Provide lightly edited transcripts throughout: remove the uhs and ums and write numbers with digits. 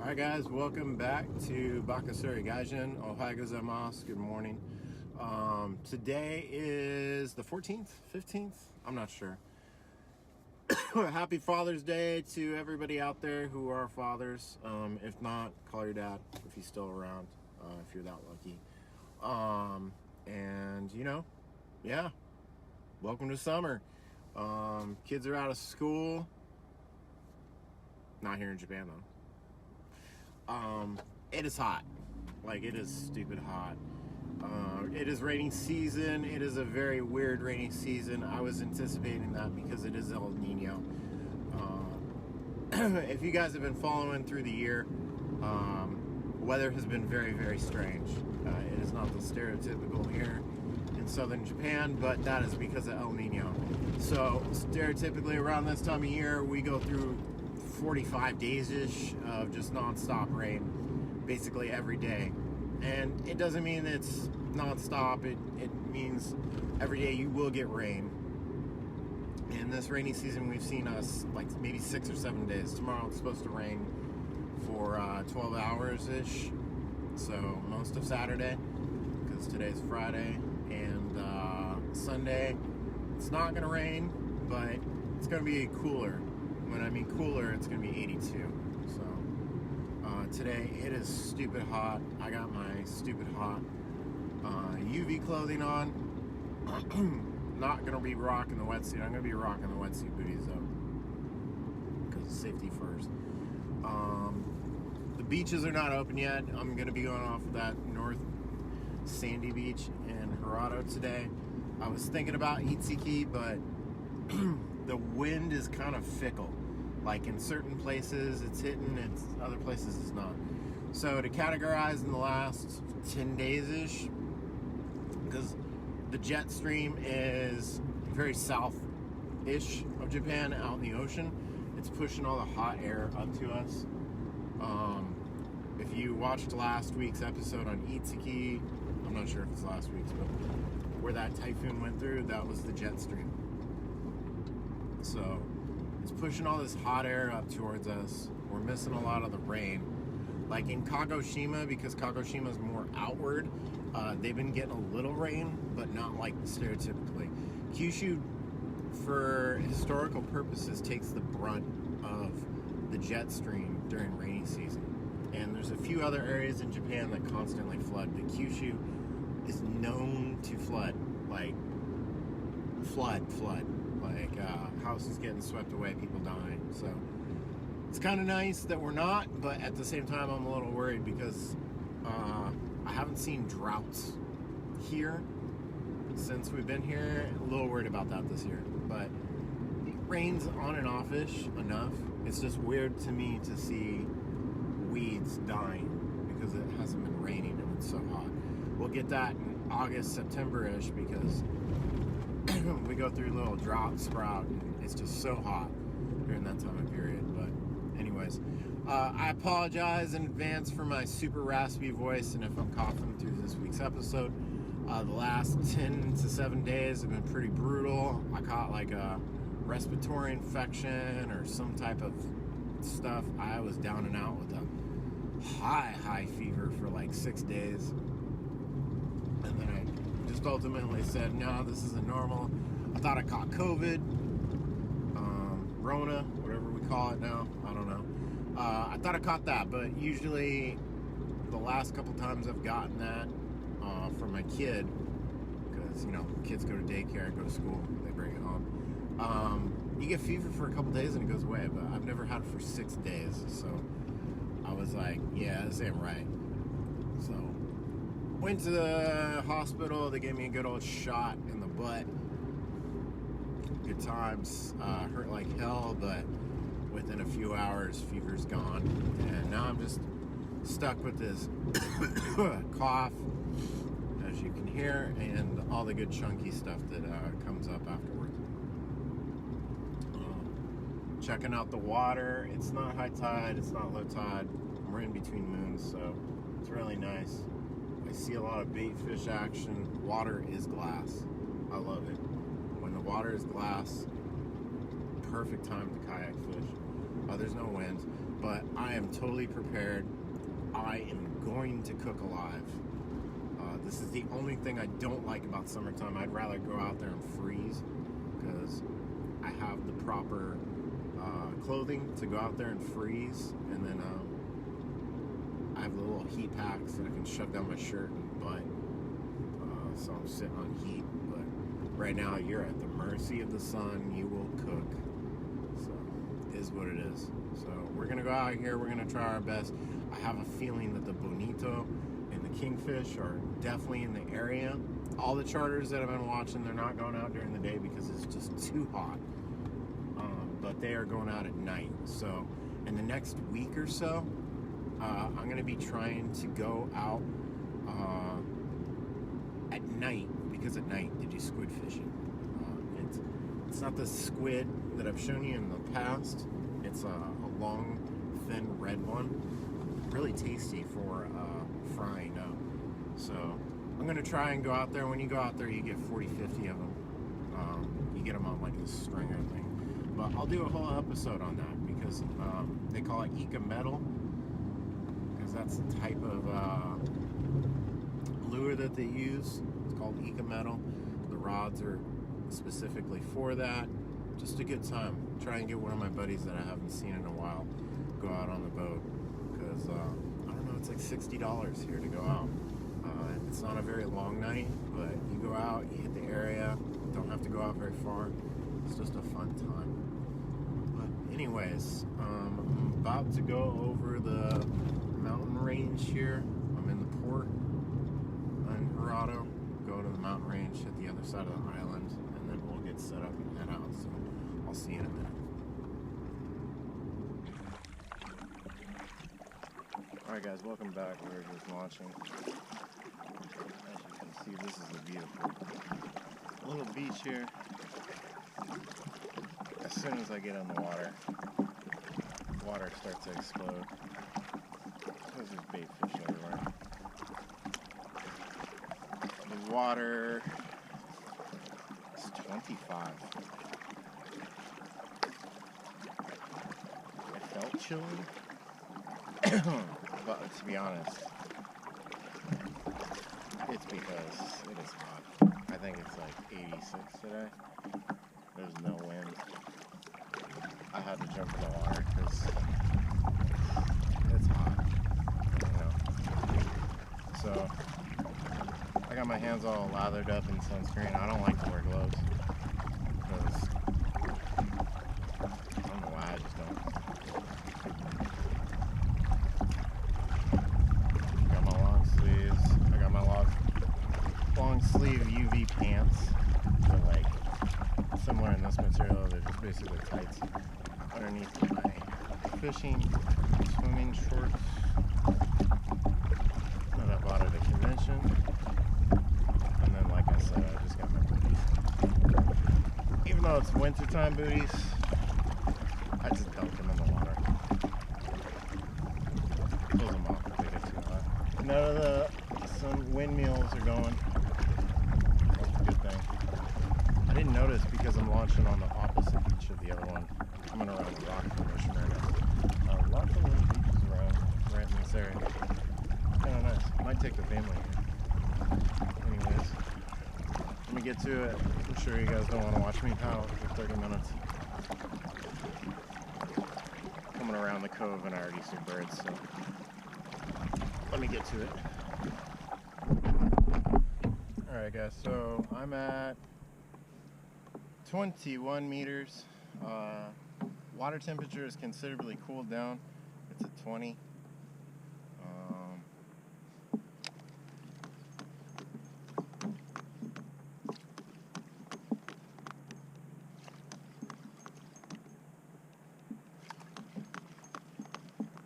Alright guys, welcome back to Bakasuri Gaijin. Ohayou gozaimasu. Good morning. Today is the 14th, 15th? I'm not sure. Happy Father's Day to everybody out there who are fathers. If not, call your dad if he's still around, if you're that lucky. And, you know, yeah, welcome to summer. Kids are out of school. Not here in Japan, though. It is hot. Like, it is stupid hot. It is rainy season. It is a very weird rainy season. I was anticipating that because it is El Nino. If you guys have been following through the year, weather has been very, very strange. It is not the stereotypical here in southern Japan, but that is because of El Nino. So, stereotypically around this time of year, we go through 45 days-ish of just non-stop rain, basically every day. And it doesn't mean it's non-stop. It means every day you will get rain. And this rainy season, we've seen us like maybe 6 or 7 days. Tomorrow it's supposed to rain for 12 hours-ish. So most of Saturday, because today's Friday. And Sunday, it's not going to rain, but it's going to be cooler. When I mean cooler, it's going to be 82. So, today it is stupid hot. I got my stupid hot UV clothing on. Not going to be rocking the wetsuit. I'm going to be rocking the wetsuit booties, though. Because of safety first. The beaches are not open yet. I'm going to be going off of that North Sandy Beach in Hirado today. I was thinking about Itsuki, but the wind is kind of fickle. Like in certain places it's hitting, and other places it's not. So to categorize in the last 10 days-ish, because the jet stream is very south-ish of Japan, out in the ocean. It's pushing all the hot air up to us. If you watched last week's episode on Itsuki, I'm not sure if it's last week's, but where that typhoon went through, that was the jet stream. So it's pushing all this hot air up towards us. We're missing a lot of the rain. Like in Kagoshima, because Kagoshima is more outward, they've been getting a little rain, but not like stereotypically. Kyushu, for historical purposes, takes the brunt of the jet stream during rainy season. And there's a few other areas in Japan that constantly flood, but Kyushu is known to flood. Like, flood. Like, houses getting swept away, people dying. So, it's kind of nice that we're not, but at the same time, I'm a little worried because I haven't seen droughts here since we've been here. A little worried about that this year. But it rains on and off-ish enough. It's just weird to me to see weeds dying because it hasn't been raining and it's so hot. We'll get that in August, September-ish because we go through a little drought sprout and it's just so hot during that time of period. But anyways, I apologize in advance for my super raspy voice and if I'm coughing through this week's episode. The last 10 to 7 days have been pretty brutal. I caught like a respiratory infection or some type of stuff. I was down and out with a high fever for like 6 days. And then I just ultimately said, no, this isn't normal. I thought I caught COVID, Rona, whatever we call it now. I don't know. I thought I caught that, but usually the last couple times I've gotten that from my kid, because, you know, kids go to daycare, go to school, they bring it home. You get fever for a couple days and it goes away, but I've never had it for 6 days, so I was like, yeah, this ain't right. So went to the hospital. They gave me a good old shot in the butt. Good times. Hurt like hell, but within a few hours, fever's gone. And now I'm just stuck with this cough, as you can hear, and all the good chunky stuff that comes up afterwards. Checking out the water. It's not high tide. It's not low tide. We're in between moons, so it's really nice. I see a lot of bait fish action. Water is glass. I love it. When the water is glass, perfect time to kayak fish. There's no wind, but I am totally prepared. I am going to cook alive. This is the only thing I don't like about summertime. I'd rather go out there and freeze because I have the proper clothing to go out there and freeze, and then I have the little heat packs that I can shove down my shirt and butt, so I'm sitting on heat. But right now you're at the mercy of the sun. You will cook, so it is what it is. So we're gonna go out here, we're gonna try our best. I have a feeling that the bonito and the kingfish are definitely in the area. All the charters that I've been watching, they're not going out during the day because it's just too hot. But they are going out at night. So in the next week or so, I'm going to be trying to go out at night, because at night they do squid fishing. It's not the squid that I've shown you in the past. It's a long, thin red one. Really tasty for frying up. So I'm going to try and go out there. When you go out there, you get 40, 50 of them. You get them on like this stringer thing. But I'll do a whole episode on that because they call it Ika metal, because that's the type of lure that they use. It's called Ika metal. The rods are specifically for that. Just a good time. Try and get one of my buddies that I haven't seen in a while go out on the boat, because I don't know, it's like $60 here to go out. It's not a very long night, but you go out, you hit the area, don't have to go out very far. It's just a fun time. But anyways, I'm about to go over the mountain range here. I'm in the port in Hirado. Go to the mountain range, hit the other side of the island, and then we'll get set up and head out. So I'll see you in a minute. Alright guys, welcome back. We're just launching. As you can see, this is a beautiful little beach here. As soon as I get in the water starts to explode. There's bait fish everywhere. The water is 25. I felt chilly. But to be honest, it's because it is hot. I think it's like 86 today. There's no wind. I had to jump in the water because it's hot, you know. So I got my hands all lathered up in sunscreen. I don't like to wear gloves because I don't know why, I just don't. Long sleeve UV pants. They're like similar in this material. They're just basically tights underneath my fishing swimming shorts that I bought at a convention. And then, like I said, I just got my booties. Even though it's wintertime booties, I just dumped them in the water. Close them off if they get too hot. None of the windmills are going. I didn't notice because I'm launching on the opposite beach of the other one. Coming around the rock formation right now. Lots of little beaches around right in this area. Kind of nice. Might take the family here. Anyways, let me get to it. I'm sure you guys don't want to watch me paddle for 30 minutes. Coming around the cove and I already see birds, so let me get to it. Alright guys, so I'm at 21 meters. Water temperature is considerably cooled down. It's at 20.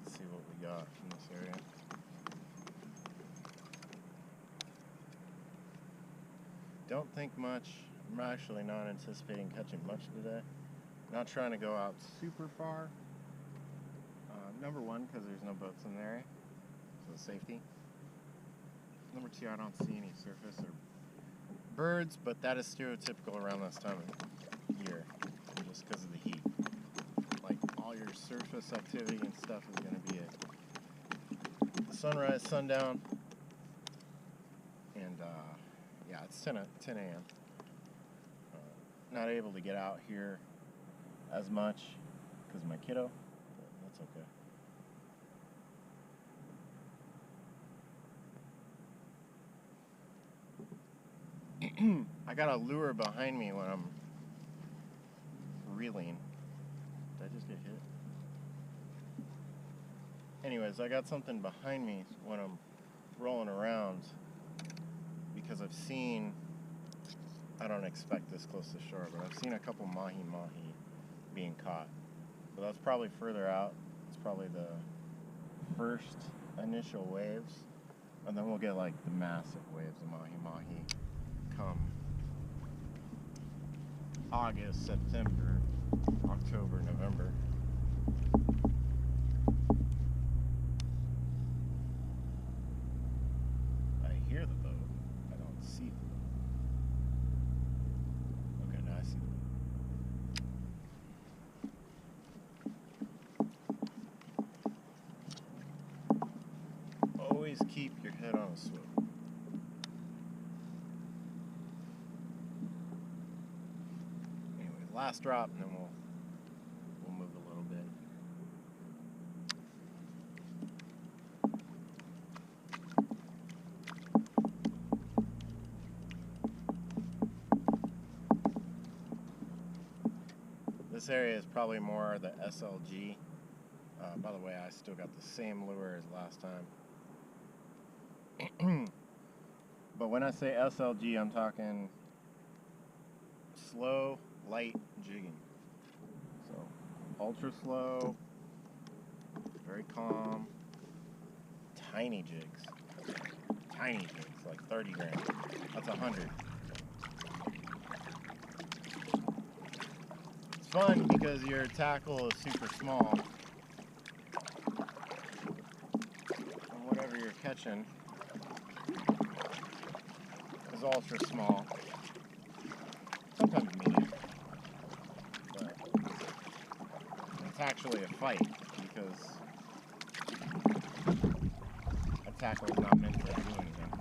Let's see what we got in this area. Don't think much. I'm actually not anticipating catching much today. Not trying to go out super far. Number one, because there's no boats in the area, so safety. Number two, I don't see any surface or birds, but that is stereotypical around this time of year, just because of the heat. Like all your surf surface activity and stuff is going to be at sunrise, sundown, and yeah, it's 10 a.m. Not able to get out here as much because of my kiddo, but that's okay. I got a lure behind me when I'm reeling. Did I just get hit? Anyways, I got something behind me when I'm rolling around because I've seen, I don't expect this close to shore, but I've seen a couple mahi-mahi being caught. But that's probably further out. It's probably the first initial waves, and then we'll get like the massive waves of mahi-mahi come August, September, October, November. I hear the boat. I don't see the boat. Okay, now I see the boat. Always keep your head on a swivel. Anyways, last drop, and then we'll move a little bit. This area is probably more the SLG. By the way, I still got the same lure as last time. But when I say SLG, I'm talking slow, light jigging. So, ultra slow, very calm, tiny jigs. Tiny jigs, like 30 grams. That's 100. It's fun because your tackle is super small. And whatever you're catching is ultra small. Sometimes medium. But it's actually a fight because a tackle is not meant to do anything.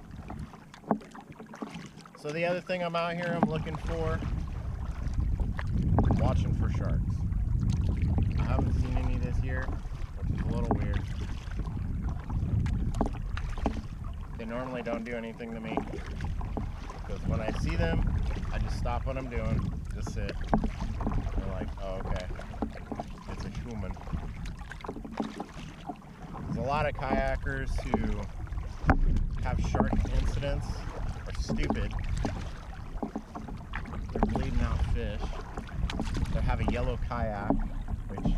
So the other thing I'm out here, I'm looking for, watching for sharks. I haven't seen any this year, which is a little weird. They normally don't do anything to me, because when I see them, I just stop what I'm doing, just sit. They're like, oh, okay, it's a human. There's a lot of kayakers who have shark incidents, are stupid. They're bleeding out fish. They have a yellow kayak, which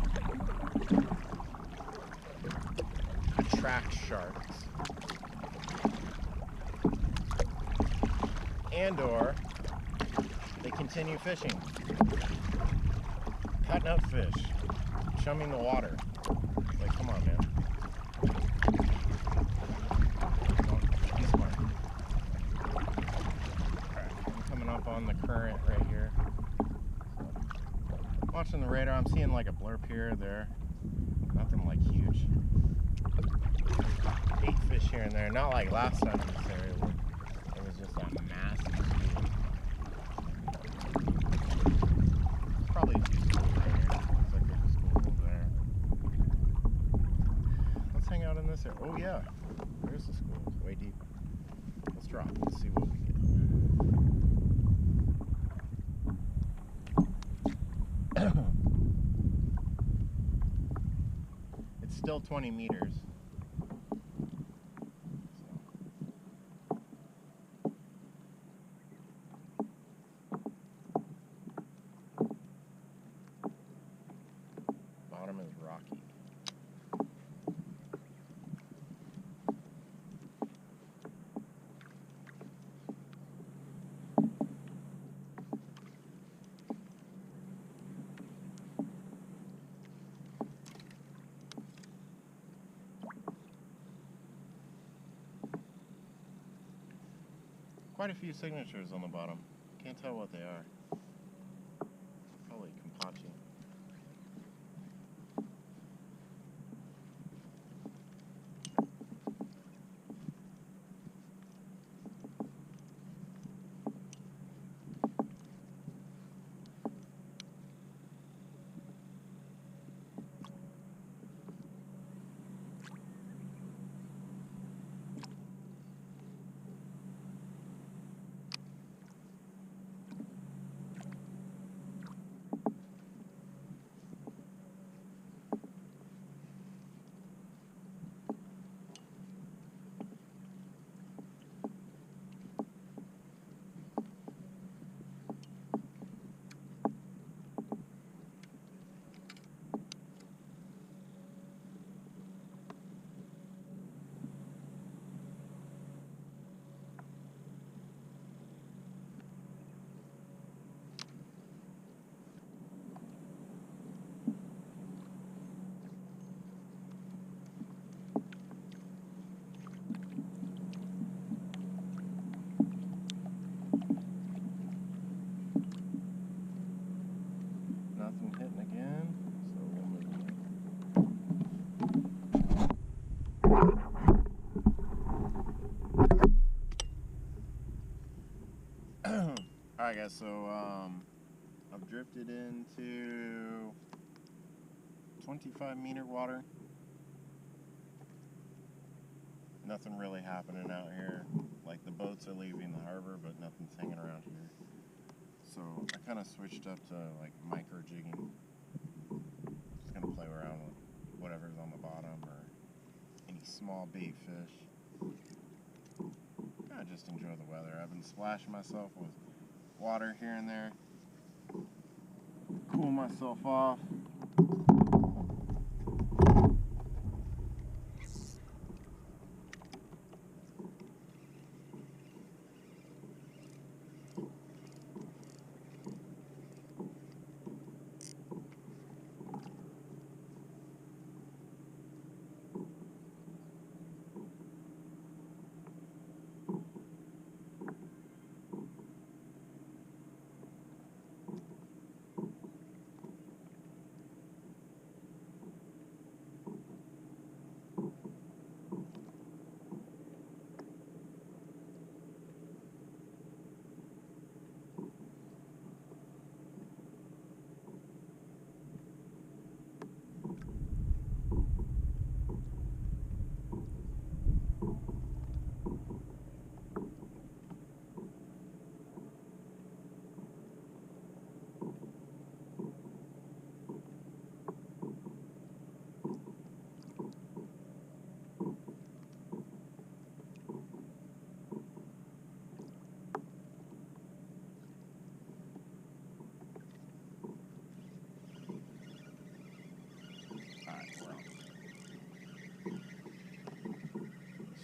attracts sharks. And or they continue fishing, cutting up fish, chumming the water. Like, come on, man. Be smart. Alright, I'm coming up on the current right here. So, watching the radar, I'm seeing like a blurb here or there. Nothing like huge. 8 fish here and there. Not like last time in this area where it was just a massive school. Probably a few schools right here. Looks like there's a school over there. Let's hang out in this area. Oh yeah, there's the school. It's way deep. Let's drop. Let's see what we get. It's still 20 meters. Bottom is rocky. Quite a few signatures on the bottom. Can't tell what they are. Probably Kampachi. Yeah, so I've drifted into 25-meter water. Nothing really happening out here. Like, the boats are leaving the harbor, but nothing's hanging around here. So I kind of switched up to like micro jigging. Just gonna play around with whatever's on the bottom or any small bait fish. I just enjoy the weather. I've been splashing myself with water here and there, cool myself off.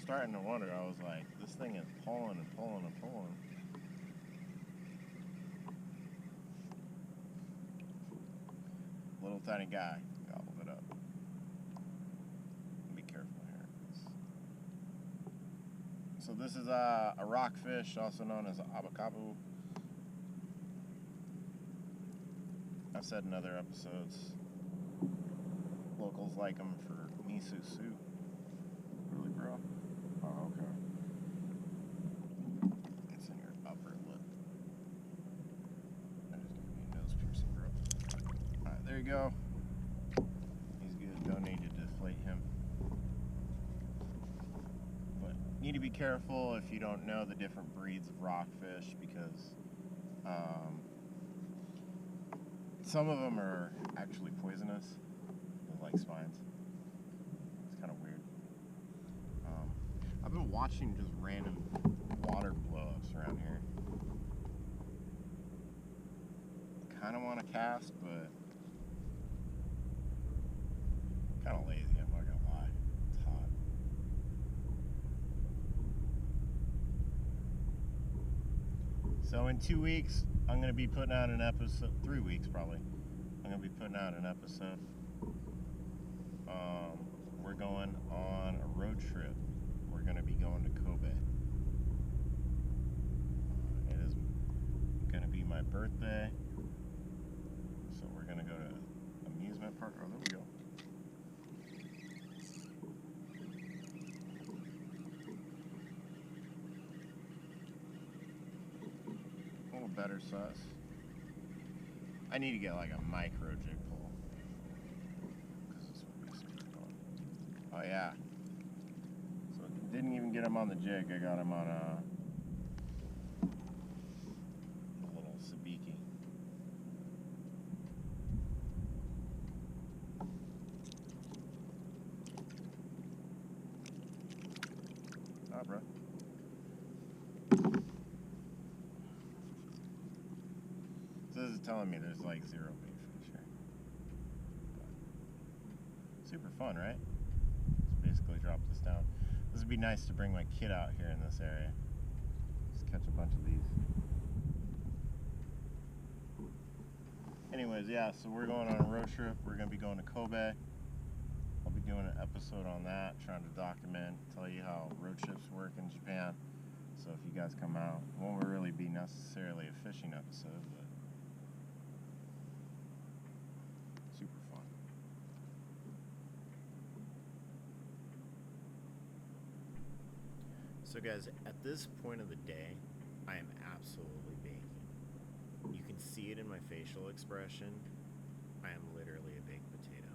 Starting to wonder, I was like, this thing is pulling and pulling and pulling. Little tiny guy gobbled it up. Be careful here. So this is a rockfish, also known as abakabu. I've said in other episodes, locals like them for miso soup. Really, bro? Oh, okay. It's in your upper lip. That is going to be a nose piercing, bro. Alright, there you go. He's good. Don't need to deflate him. But need to be careful if you don't know the different breeds of rockfish, because some of them are actually poisonous. They're like spines. It's kind of weird. I've been watching just random water blow-ups around here. Kind of want to cast, but kind of lazy, I'm not gonna lie. It's hot. So in 2 weeks, I'm gonna be putting out an episode. 3 weeks probably. I'm gonna be putting out an episode. We're going on a road trip. We're going to be going to Kobe. It is going to be my birthday, so we're going to go to amusement park. Oh, there we go. A little better sus. I need to get like a micro jig pole. Oh yeah. Didn't even get him on the jig. I got him on a little sabiki. Ah, bro. So this is telling me there's like 0 bait fish here. But super fun, right? Let's basically drop this down. This would be nice to bring my kid out here in this area. Just catch a bunch of these. Anyways, yeah, so we're going on a road trip. We're going to be going to Kobe. I'll be doing an episode on that, trying to document, tell you how road trips work in Japan. So if you guys come out, it won't really be necessarily a fishing episode, but super fun. So guys, at this point of the day, I am absolutely baking. see it in my facial expression, I am literally a baked potato.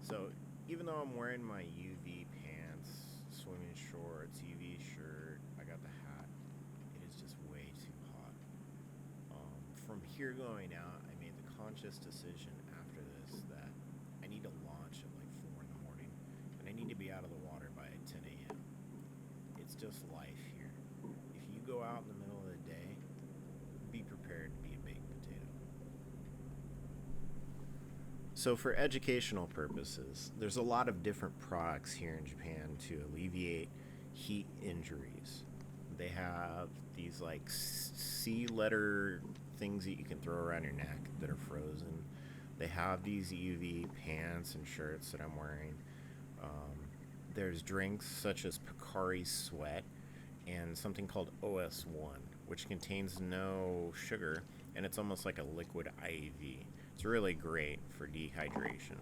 So even though I'm wearing my UV pants, swimming shorts, UV shirt, I got the hat, it is just way too hot. From here going out, I made the conscious decision after this that I need to launch at like 4 in the morning, and I need to be out of the water by 10 a.m. It's just life here. If you go out in the middle of the day, be prepared to be a baked potato. So for educational purposes, there's a lot of different products here in Japan to alleviate heat injuries. They have these like C letter things that you can throw around your neck that are frozen. They have these UV pants and shirts that I'm wearing. There's drinks such as Pocari Sweat and something called OS1, which contains no sugar, and it's almost like a liquid IV. It's really great for dehydration.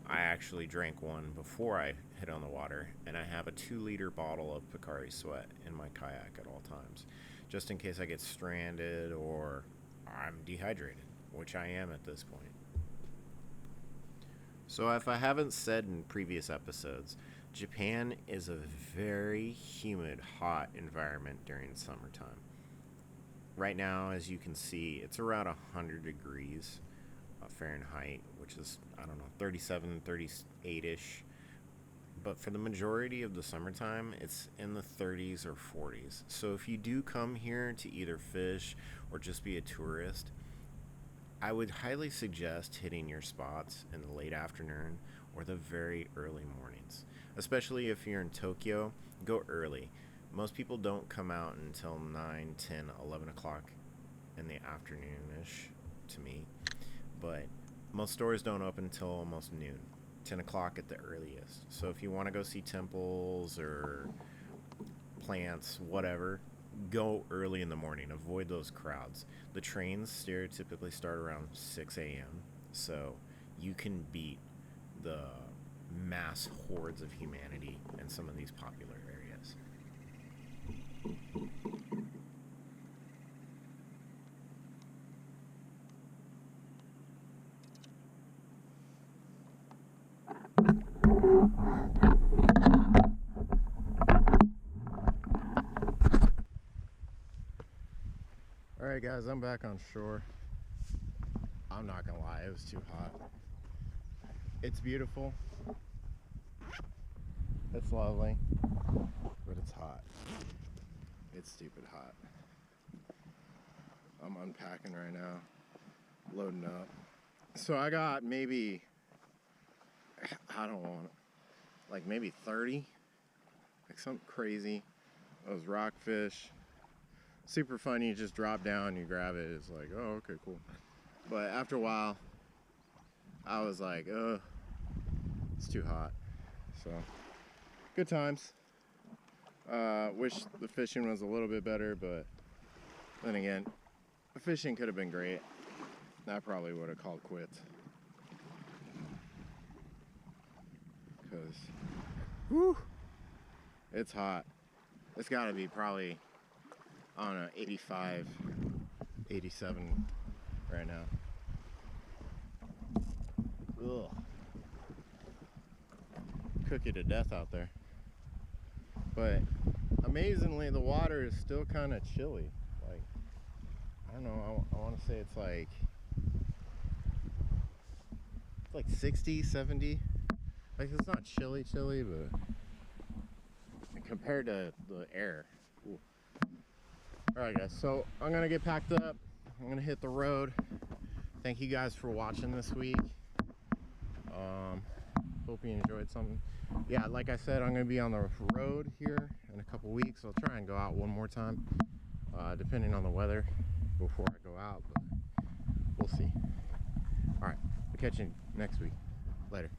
I actually drank one before I hit on the water, and I have a 2-liter bottle of Pocari Sweat in my kayak at all times, just in case I get stranded or I'm dehydrated, which I am at this point. So if I haven't said in previous episodes, Japan is a very humid, hot environment during summertime. Right now, as you can see, it's around 100 degrees Fahrenheit, which is, 37, 38-ish. But for the majority of the summertime, it's in the 30s or 40s. So if you do come here to either fish or just be a tourist, I would highly suggest hitting your spots in the late afternoon or the very early mornings. Especially if you're in Tokyo, go early. Most people don't come out until 9, 10, 11 o'clock in the afternoon-ish to me. But most stores don't open until almost noon, 10 o'clock at the earliest. So if you want to go see temples or plants, whatever, go early in the morning. Avoid those crowds. The trains stereotypically start around 6 a.m. So you can beat the mass hordes of humanity in some of these popular areas. Alright guys, I'm back on shore. I'm not gonna lie, it was too hot. It's beautiful. It's lovely. But it's hot. It's stupid hot. I'm unpacking right now. Loading up. So I got maybe, like maybe 30. Like something crazy. Those rockfish. Super fun, you just drop down, you grab it, it's like, oh, okay, cool. But after a while, I was like, ugh, it's too hot. So, good times. Wish the fishing was a little bit better, but then again, the fishing could have been great. I probably would have called quits. Because, whew, it's hot. It's gotta be probably, I don't know, 85, 87 right now. Ugh. Cook you to death out there. But amazingly, the water is still kind of chilly. Like, I don't know, I want to say it's like 60, 70. Like, it's not chilly, but compared to the air. Ooh. Alright guys, so I'm gonna get packed up. I'm gonna hit the road. Thank you guys for watching this week. Hope you enjoyed something. Yeah, like I said, I'm gonna be on the road here in a couple weeks. I'll try and go out one more time, depending on the weather before I go out, but we'll see. Alright, we'll catch you next week. Later.